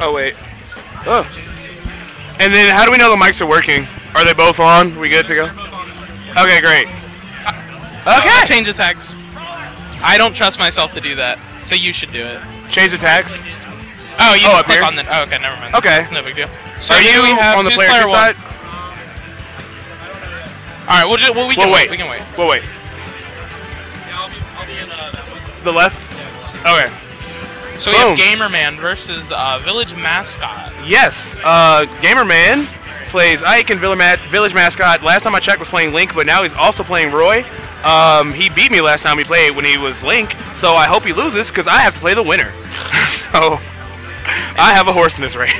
Oh, wait. Oh. And then how do we know the mics are working? Are they both on? We good to go? Okay, great. Okay. Change attacks. I don't trust myself to do that, so you should do it. Change attacks? Oh, you just up click here? on the... Oh, okay, never mind. Okay. It's no big deal. So are you on the player side? Alright, we can wait. We can wait. We'll wait. Yeah, I'll be in The left? Okay. So we have Gamerman versus Village Mascot. Yes. Gamerman plays Ike and Village Mascot. Last time I checked was playing Link, but now he's also playing Roy. He beat me last time we played when he was Link, so I hope he loses because I have to play the winner. So I have a horse in this race.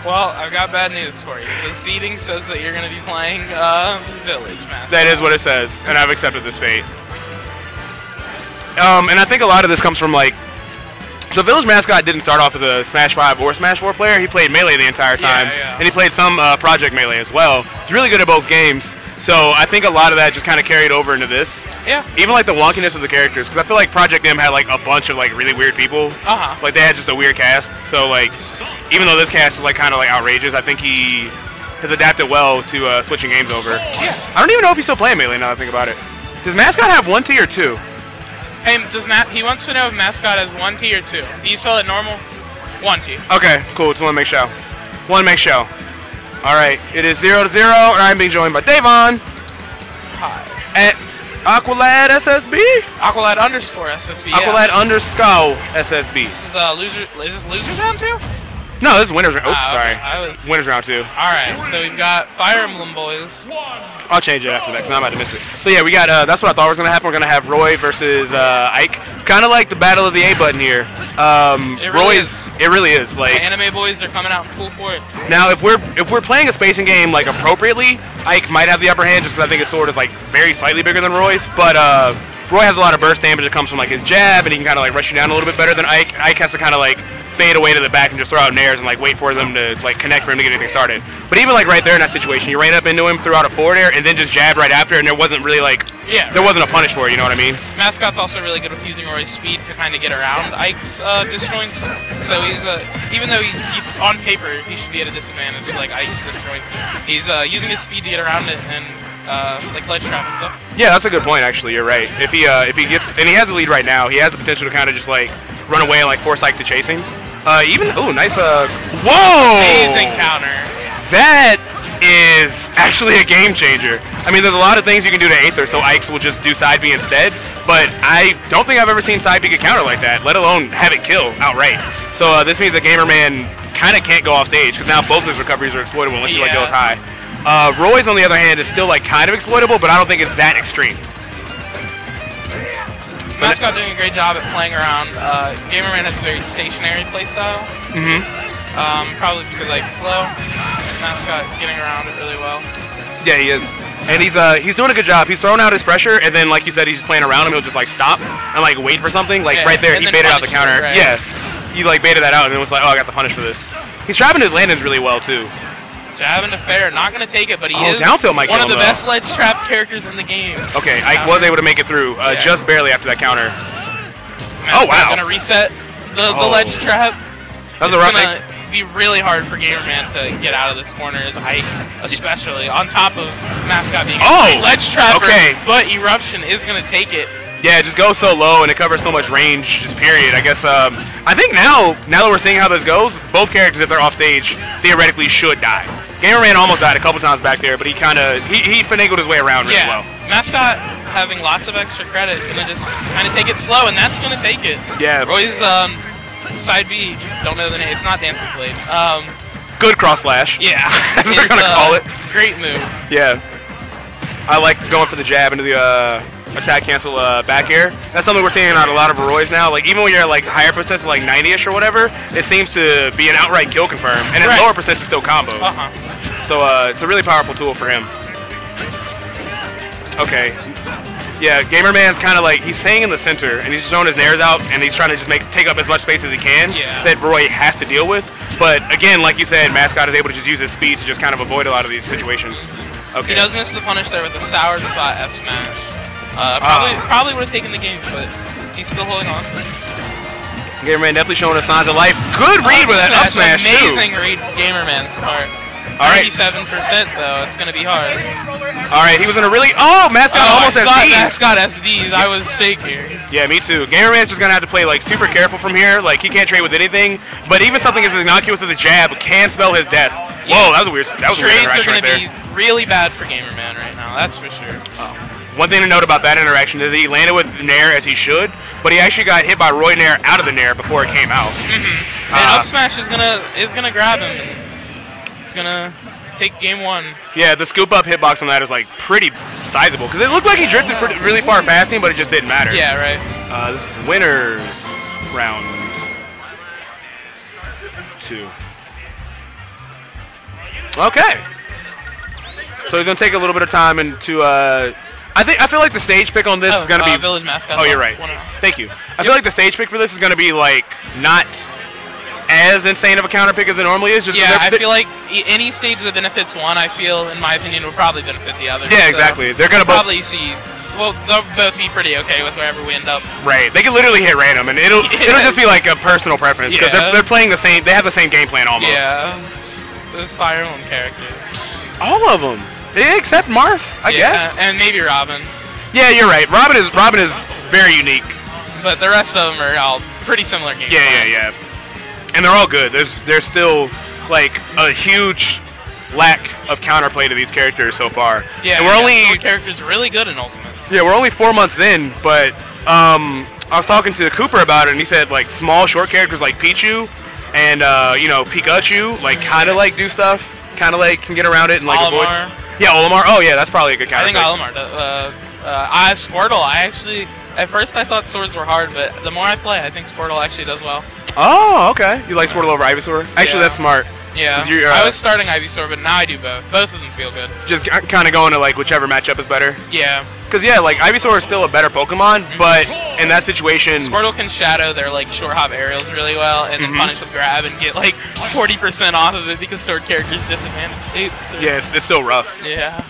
Well, I've got bad news for you. The seeding says that you're going to be playing Village Mascot. That is what it says, and I've accepted this fate. And I think a lot of this comes from like, so Village Mascot didn't start off as a Smash 5 or Smash 4 player. He played Melee the entire time, and he played some Project Melee as well. He's really good at both games. So I think a lot of that just kind of carried over into this. Yeah. Even like the wonkiness of the characters, because I feel like Project M had like a bunch of like really weird people. Like they had just a weird cast. So like, even though this cast is like kind of like outrageous, I think he has adapted well to switching games over. Yeah. I don't even know if he's still playing Melee now that I think about it. Does Mascot have 1T or 2? Hey, he wants to know if Mascot has 1T or 2. Do you spell it normal? 1T. Okay, cool. Just want to make sure. Alright, it is 0-0, and I'm being joined by Davon. Hi. At Aqualad SSB? Aqualad _SSB. Aqualad _ SSB. This is Is this losers round 2? No, this is winners round. Oops, sorry. Okay. Winners round 2. Alright, so we've got Fire Emblem Boys. I'll change it after that because I'm about to miss it. So yeah, we got, that's what I thought was going to happen. We're going to have Roy versus Ike. Kind of like the battle of the A button here. It really is. Like, anime boys are coming out in full force. now, if we're playing a spacing game like appropriately, Ike might have the upper hand just because I think his sword is like very slightly bigger than Roy's. But Roy has a lot of burst damage that comes from like his jab, and he can kind of like rush you down a little bit better than Ike. Ike has to kind of like fade away to the back and just throw out nairs and like wait for them to like connect for him to get anything started. But even like right there in that situation, you ran up into him, threw out a forward air, and then just jabbed right after, and there wasn't really like there wasn't a punish for it. You know what I mean? Mascot's also really good with using Roy's speed to kind of get around Ike's disjoints. So he's even though he's on paper he should be at a disadvantage like Ike's disjoints. He's using his speed to get around it and like ledge trap and stuff. Yeah, that's a good point actually. You're right. If he gets, and he has the lead right now, he has the potential to kind of just like run away and like force Ike to chase him. Nice, whoa! Amazing counter. That is actually a game changer. I mean, there's a lot of things you can do to Aether, so Ike's will just do side B instead, but I don't think I've ever seen side B get counter like that, let alone have it kill outright. So this means that Gamerman kind of can't go off stage, because now both of his recoveries are exploitable unless you like goes high. Roy's, on the other hand, is still like kind of exploitable, but I don't think it's that extreme. Mascot doing a great job at playing around. Gamerman has a very stationary playstyle. Probably because like slow. Mascot getting around it really well. Yeah, he is. And he's doing a good job. He's throwing out his pressure, and then like you said, he's just playing around him. He'll just like stop and like wait for something. Like right there, he baited out the counter. Right. Yeah, he like baited that out, and it was like, oh, I got the punish for this. He's trapping his landings really well too. Jabbing to fair, not gonna take it, but he is down tilt might one kill of the him, best ledge trap characters in the game. Okay, Ike was able to make it through just barely after that counter. Mascot's gonna reset the ledge trap. That was a rough. It's gonna be really hard for Gamerman to get out of this corner, as Ike, especially on top of Mascot being a ledge trapper. But Eruption is gonna take it. Yeah, it just goes so low and it covers so much range, just period. I guess, I think now that we're seeing how this goes, both characters, if they're off stage, theoretically should die. Gamerman almost died a couple times back there, but he he finagled his way around really well. Mascot having lots of extra credit, gonna just kind of take it slow, and that's gonna take it. Yeah. Roy's side B, don't know the name, it's not Dancing Blade. Good cross slash. Yeah. That's what we're gonna call it. Great move. Yeah. I like going for the jab into the attack cancel back air. That's something we're seeing on a lot of Roy's now. Like even when you're at like higher percents, like 90ish or whatever, it seems to be an outright kill confirm, and at lower percents, it's still combos. So it's a really powerful tool for him. Okay. Yeah, Gamerman's kind of like, he's staying in the center, and he's showing his nairs out, and he's trying to just take up as much space as he can that Roy has to deal with. But again, like you said, Mascot is able to just use his speed to just kind of avoid a lot of these situations. Okay. He does miss the punish there with the sour spot F smash. Probably would have taken the game, but he's still holding on. Gamerman definitely showing us signs of life. Good read with that up smash, amazing read, Gamerman's part. All right. 97% though, it's gonna be hard. All right, he was in a really. Oh, Mascot almost SDs. Mascot SDs. I was shaking. Yeah, me too. Gamerman's just gonna have to play like super careful from here. Like he can't trade with anything. But even something as innocuous as a jab can spell his death. Yeah. Whoa, that was a weird. That was a weird Trades interaction are right gonna there. be really bad for Gamerman right now. That's for sure. One thing to note about that interaction is that he landed with Nair as he should, but he actually got hit by Roy Nair out of the Nair before it came out. And up smash is gonna grab him. It's gonna take game 1. Yeah, the scoop up hitbox on that is like pretty sizable because it looked like he drifted really far past him, but it just didn't matter. Yeah, right. This is winners round 2. Okay. So he's gonna take a little bit of time into. I feel like the stage pick on this is gonna be Village Mascot. Oh, you're right. Thank you. I feel like the stage pick for this is gonna be like not as insane of a counter pick as it normally is. Just yeah, I feel like any stage that benefits one, I feel, in my opinion, would probably benefit the other. Yeah, exactly. They're gonna probably see. Well, they'll both be pretty okay with wherever we end up. Right. They can literally hit random, and it'll just be like a personal preference because they're playing the same. They have the same game plan almost. Yeah. Those Fire Emblem characters. All of them. Except Marth, I guess. And maybe Robin. Yeah, you're right. Robin is very unique. But the rest of them are all pretty similar games. Yeah. And they're all good. There's still like a huge lack of counterplay to these characters so far. Yeah. And we're only characters really good in Ultimate. Yeah, we're only 4 months in, but I was talking to Cooper about it, and he said like small short characters like Pichu and Pikachu like kind of like do stuff, kind of like can get around it and like avoid. Yeah, Olimar. Oh yeah, that's probably a good counter. I think Olimar does. Squirtle. At first I thought swords were hard, but the more I play, I think Squirtle actually does well. Oh, okay. You like Squirtle over Ivysaur? Actually, that's smart. Yeah. I was starting Ivysaur, but now I do both. Both of them feel good. Just kind of going to like whichever matchup is better. Yeah. Because yeah, like Ivysaur is still a better Pokemon, but in that situation, Squirtle can shadow their like short hop aerials really well, and then punish with grab and get like 40% off of it because sword characters disadvantage states. So. Yeah, it's still rough. Yeah.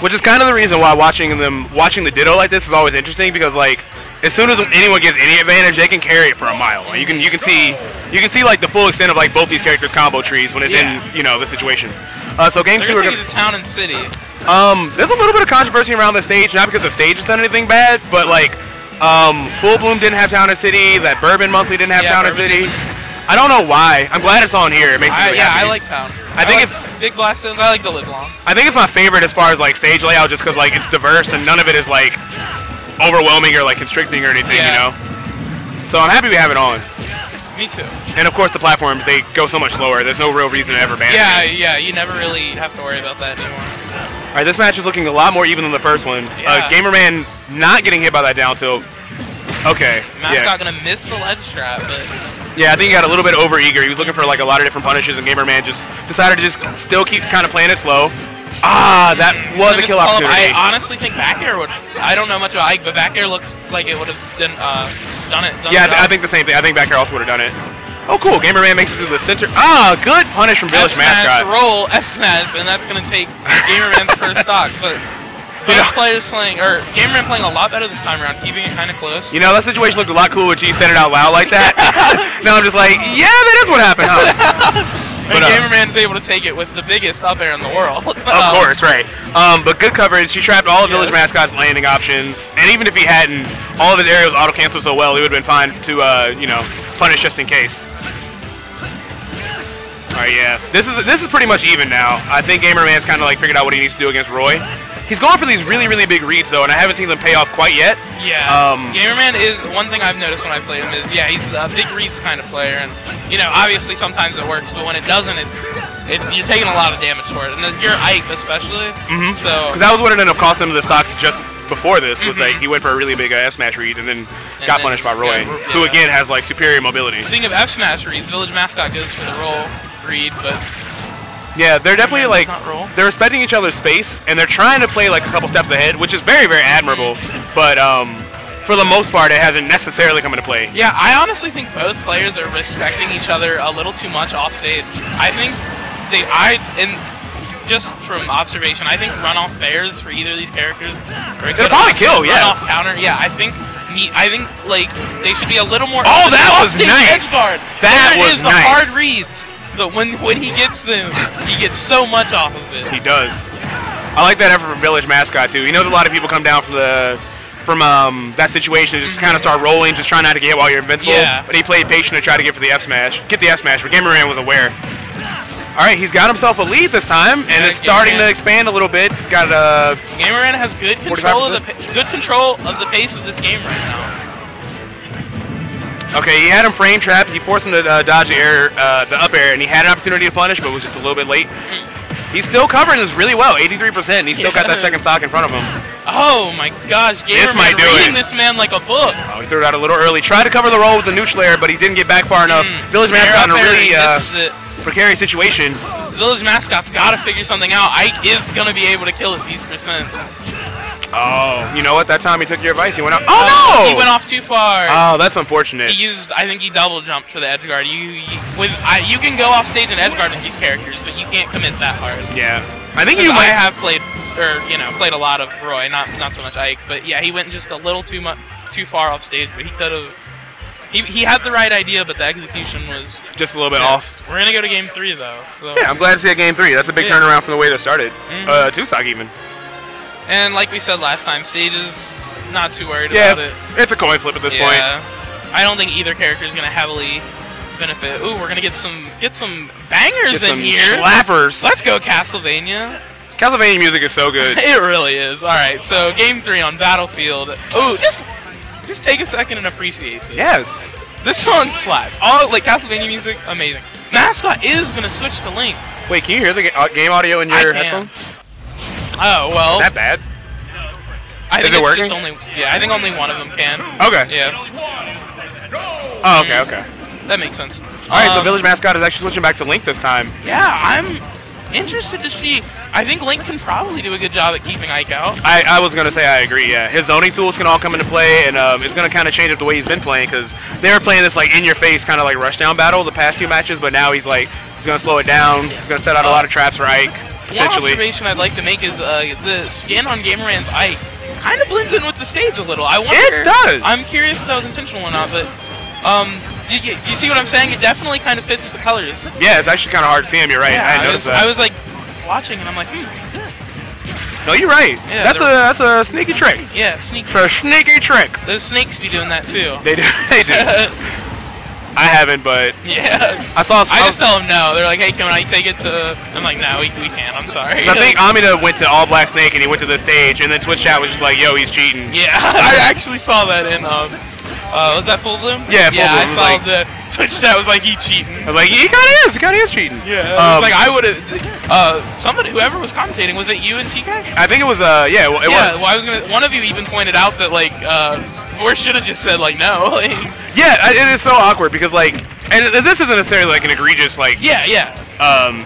Which is kind of the reason why watching the Ditto like this is always interesting because like as soon as anyone gets any advantage, they can carry it for a mile. Like, you can see like the full extent of like both these characters' combo trees when it's in the situation. So game 2 we're gonna take it to town and city. There's a little bit of controversy around the stage, not because the stage has done anything bad, but like Full Bloom didn't have Town and City, that Bourbon Monthly didn't have Town and City. I don't know why. I'm glad it's on here. It makes me really happy. I like Town. I think like it's Big Blast Zones. I like the live long. I think it's my favorite as far as like stage layout, just because like it's diverse and none of it is like overwhelming or like constricting or anything, you know. So I'm happy we have it on. Me too. And of course the platforms, they go so much slower. There's no real reason to ever ban it. Yeah. You never really have to worry about that anymore. All right, this match is looking a lot more even than the first one. Yeah. Gamerman not getting hit by that down tilt. Okay. Mascot gonna miss the ledge trap, but. Yeah, I think he got a little bit over-eager. He was looking for like a lot of different punishes, and Gamerman just decided to just still keep kind of playing it slow. That was a kill opportunity. I honestly think back air would. I don't know much about Ike, but back air looks like it would have done it. I think the same thing. I think back air also would have done it. Oh, cool. Gamerman makes it to the center. Good punish from Village Mascot. Roll F smash, and that's gonna take Gamerman's first stock, but. Both players playing, or Gamerman playing a lot better this time around, keeping it kind of close. You know, that situation looked a lot cooler when G said it out loud like that. Now I'm just like, yeah, that is what happened, huh? And Gamerman's able to take it with the biggest up air in the world. Of course, right. But good coverage. She trapped all of Village Mascot's landing options, and even if he hadn't, all of his aerials auto-cancel so well, he would have been fine to, punish just in case. Alright, yeah. This is pretty much even now. I think Gamerman's kind of like figured out what he needs to do against Roy. He's going for these really, really big reads, though, and I haven't seen them pay off quite yet. Yeah. Gamerman is, one thing I've noticed when I played him is, he's a big reads kind of player, and, obviously sometimes it works, but when it doesn't, it's you're taking a lot of damage for it, and you're Ike especially, so... Because that was what it ended up costing him the stock just before this, was that he went for a really big F-smash read, and then got punished by Roy, who, again, has, like, superior mobility. Speaking of F-smash reads, Village Mascot goes for the roll read, but... Yeah, they're definitely like, they're respecting each other's space, and they're trying to play like a couple steps ahead, which is very, very admirable, but for the most part, it hasn't necessarily come into play. Yeah, I honestly think both players are respecting each other a little too much off stage. I think just from observation, I think runoff fairs for either of these characters. It'll probably kill, Runoff counter, I think I think like they should be a little more. Oh, that was nice. Edge guard. That there was is the nice. hard reads. But when he gets them, he gets so much off of it. He does. I like that effort from Village Mascot too. He knows a lot of people come down from that situation and just kind of start rolling, just trying not to get while you're invincible. Yeah. But he played patient to try to get the F smash. But Gamerman was aware. All right, he's got himself a lead this time, and it's starting to expand a little bit. He's got Gamerman has good control of the pace of this game right now. Okay, he had him frame trapped. He forced him to dodge the up air, and he had an opportunity to punish, but was just a little bit late. He's still covering this really well, 83%, and he's still got that second stock in front of him. Oh my gosh, Gamerman reading this man like a book. Oh, he threw it out a little early. Tried to cover the roll with the neutral air, but he didn't get back far enough. Village Mascot in a really precarious situation. Village Mascot's got to figure something out. Ike is going to be able to kill it these percents. Oh, you know what? That time he took your advice. He went out. Oh no! He went off too far. Oh, that's unfortunate. I think he double jumped for the edge guard. You can go off stage and edge guard with these characters, but you can't commit that hard. Yeah, I think you might have played, or played a lot of Roy, not so much Ike. But yeah, he went just a little too far off stage. But he could have. He had the right idea, but the execution was just a little bit off. We're gonna go to game 3 though. So yeah, I'm glad to see a game 3. That's a big turnaround from the way that started. 2-stock even. And like we said last time, Stage is not too worried about it. It's a coin flip at this point. I don't think either character is gonna heavily benefit. Ooh, we're gonna get some bangers in here. Slappers. Let's go Castlevania. Castlevania music is so good. It really is. All right, so game 3 on Battlefield. Ooh, just take a second and appreciate this. Yes. This song slaps. All like Castlevania music, amazing. Mascot is gonna switch to Link. Wait, can you hear the game audio in your headphone? Oh well. Is that bad? I think is it working? Just I think only one of them can. Okay. Yeah. Oh, okay. That makes sense. All right, so Village Mascot is actually switching back to Link this time. Yeah, I'm interested to see. I think Link can probably do a good job at keeping Ike out. I was gonna say I agree. Yeah, his zoning tools can all come into play, and it's gonna kind of change up the way he's been playing because they were playing this like in-your-face kind of like rushdown battle the past 2 matches, but now he's gonna slow it down. He's gonna set out a lot of traps for Ike. One observation I'd like to make is the skin on Gamerman's Ike kind of blends in with the stage a little. I wonder. It does. I'm curious if that was intentional or not, but you see what I'm saying? It definitely kind of fits the colors. Yeah, it's actually kind of hard to see him. You're right. Yeah, I noticed that. I was like watching and I'm like, No, you're right. Yeah, that's a sneaky trick. Yeah, sneaky. For a sneaky trick. Those snakes be doing that too. They do. They do. I haven't, but yeah. I just tell them no. They're like, hey, can I take it to? I'm like, no, we can't. I'm sorry. I think Amida went to All Black Snake and he went to the stage, and then Twitch chat was just like, yo, he's cheating. Yeah, I actually saw that in was that Full Bloom? Yeah, Full Bloom. I saw the Twitch chat was like, he cheating. I was like, he kind of is cheating. Yeah. It was like I would have. Somebody, whoever was commentating, was it you and TK? I think it was. Yeah, it was. Well, I was gonna. One of you even pointed out that like, or should have just said like no. Yeah, it is so awkward because like, and this isn't necessarily like an egregious like. Yeah.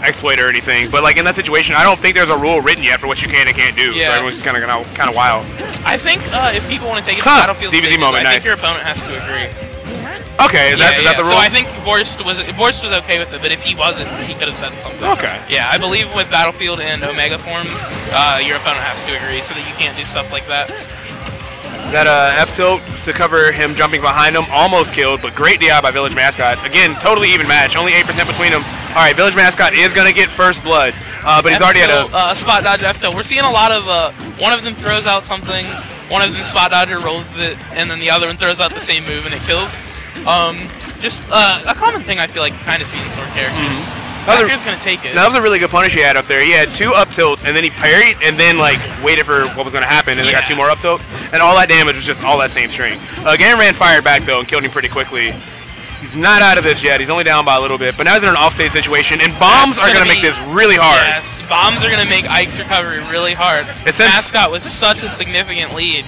Exploit or anything, but like in that situation, I don't think there's a rule written yet for what you can and can't do. Yeah. So everyone's just kind of wild. I think if people want to take it to Battlefield DBZ stages, moment, I think your opponent has to agree. Okay, is that the rule? So I think Vorst was okay with it, but if he wasn't, he could have said something. Okay. Yeah, I believe with Battlefield and Omega forms, your opponent has to agree so that you can't do stuff like that. That F-tilt to cover him jumping behind him, almost killed, but great DI by Village Mascot. Again, totally even match, only 8% between them. All right, Village Mascot is gonna get first blood, but he's already at a spot dodge F-tilt. We're seeing a lot of one of them throws out something, one of them spot dodger rolls it, and then the other one throws out the same move and it kills. Just a common thing I feel like you kind of see in sword characters. Backer's gonna take it. That was a really good punish he had up there. He had 2 up tilts, and then he parried, and then like waited for what was gonna happen, and then got 2 more up tilts, and all that damage was just all that same string. Gamerman fired back though and killed him pretty quickly. He's not out of this yet. He's only down by a little bit, but now he's in an offstage situation, and bombs are gonna make this really hard. Yes, bombs are gonna make Ike's recovery really hard. Mascot with such a significant lead.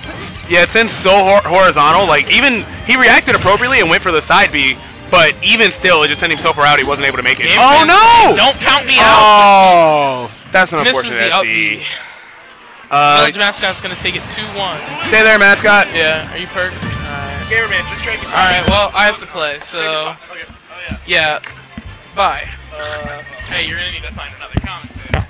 Yeah, it sends so horizontal. Like even he reacted appropriately and went for the side B. But even still, it just sent him so far out he wasn't able to make it. Oh no! Don't count me out! Oh, that's an unfortunate SD. Village Mascot's gonna take it 2-1. Stay there, Mascot. Yeah, are you perked? Gamerman, just try to. Alright, well, I have to play, so. Yeah. Bye. Hey, you're gonna need to find another commentator.